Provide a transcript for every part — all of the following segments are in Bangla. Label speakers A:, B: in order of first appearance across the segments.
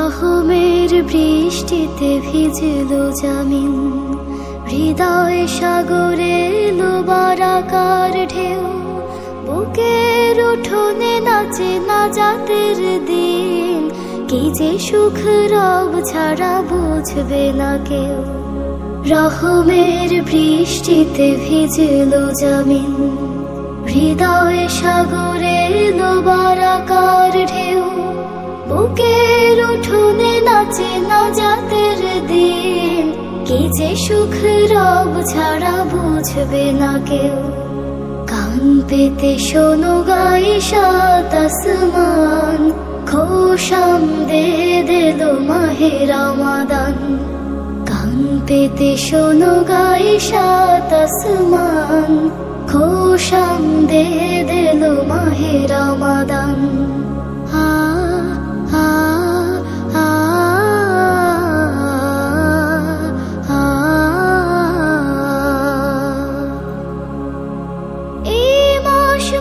A: রহমের বৃষ্টিতে ভিজল জামিন, হৃদয় সাগরে এলো বারাকার ঢেউ। বুকের উঠোনে নাচে নাজাতের দিন, কি যে সুখ রব ছাড়া বুঝবে না কেউ। রহমের বৃষ্টিতে ভিজল জামিন, হৃদয় সাগরে এলো বারাকার ঢেউ। বুকের উঠোনে নাচে নাজাতের দিন, কি যে সুখ রব ছাড়া বুঝবে না কেউ। কান পেতে শোনো গায়ে সাত আসমান, খোশামদেদ এলো মাহে রমাদান। কান পেতে শোনো গায়ে সাত আসমান, খোশামদেদ এলো মাহে রমাদান।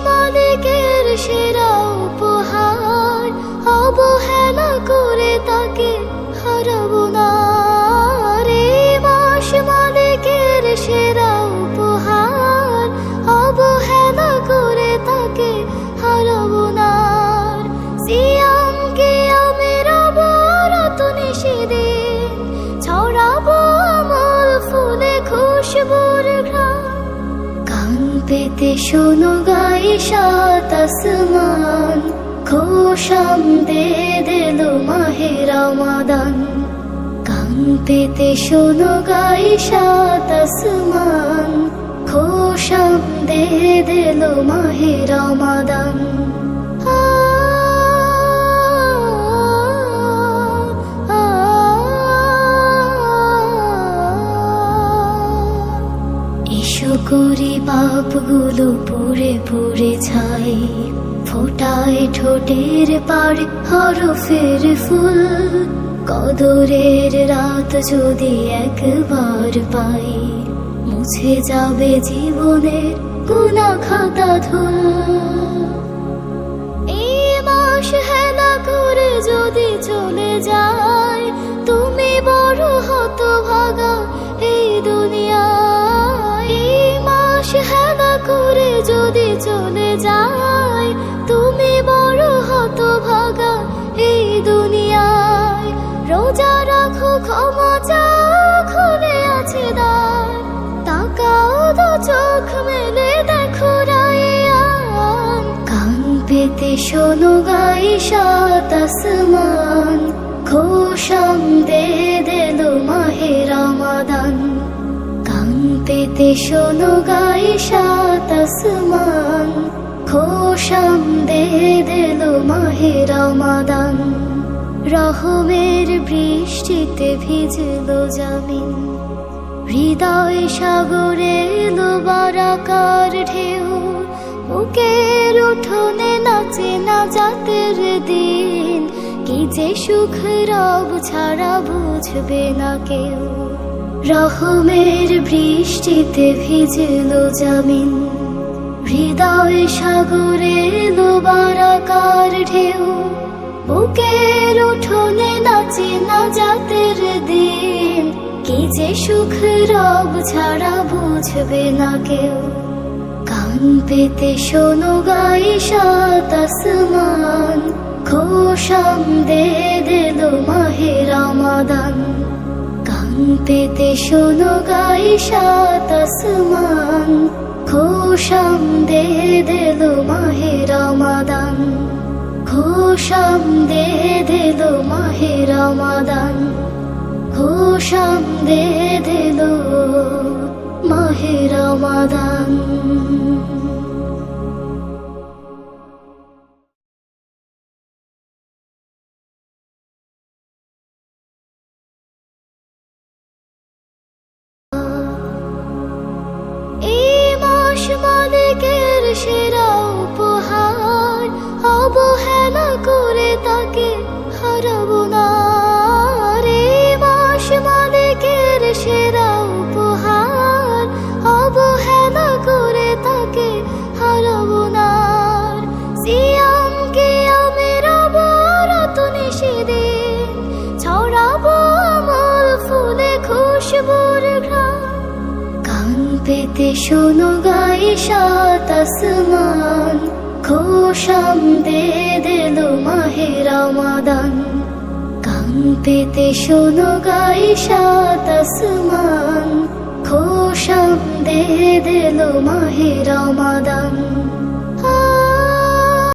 A: মালিকের সেরা উপহার, অবহেলা করে তাকে হারাবো না। মাস মালিকের সেরা উপহার, অবহেলা করে তাকে হারাবো না। সিয়াম কিয়ামের অবরত নিশিদিন, ছড়াবো আমল ফুলে খুশবুর ঘ্রাণ। কান পেতে শোনো গায়ে সাত আসমান, খোশামদেদ এলো মাহে রমাদান। কান পেতে শোনো গায়ে সাত আসমান, খোশামদেদ এলো মাহে রমাদান। এসো করি পাপগুলো পুড়ে পুড়ে ছাই, ফোটায় ঠোঁটের পাড়ে হরফের ফুল। কদরের রাত যদি একবার পাই, মুছে যাবে জীবনের গুনাহ খাতা ধুল। এই মাস হেলা করে যদি চলে যায়, তুমি বড় হতভাগা এই দুনিয়ায়। এই মাস হেলা করে যদি চলে যায়, তুমি বড় হতভাগা এই দুনিয়ায়। রোজা রাখো, ক্ষমা চাও, খুলে আছে দ্বার। তাকাও দু চোখ মেলে দেখো রায়ান। কান পেতে শোনো গায়ে সাত আসমান, খোশামদেদ এলো মাহে রমাদান। কান পেতে শোনো গায়ে সাত আসমান, খোশামদেদ এলো মাহে রমাদান। রহমের বৃষ্টিতে ভিজল জামিন, হৃদয় সাগরে এলো বারাকার ঢেউ। বুকের উঠোনে নাচে নাজাতের দিন, কি যে সুখ রব ছাড়া বুঝবে না কেউ। রহমের বৃষ্টিতে ভিজল জামিন, হৃদয় সাগরে এলো বারাকার ঢেউ। বুকের উঠোনে নাচে নাজাতের দিন, কি যে সুখ রব ছাড়া বুঝবে না কেউ। কান পেতে শোনো গায়ে সাত আসমান, খোশামদেদ এলো মাহে রমাদান। কান পেতে শোনো গায়ে সাত আসমান, খোশামদেদ এলো মাহে রমাদান। খোশামদেদ এলো মাহে রমাদান, খোশামদেদ এলো মাহে রমাদান। মালিকের সেরা উপহার, অবহেলা করে তাকে হারাবো না। মাস মালিকের সেরা উপহার, অবহেলা করে তাকে ঘ্রাণ। কান পেতে শোনো গাই সাত আসমান, খোশাম দে দিল মাহে রমাদান। কান পেতে শোনো গাই সাত আসমান, খোশাম দে দিল মাহে রমাদান।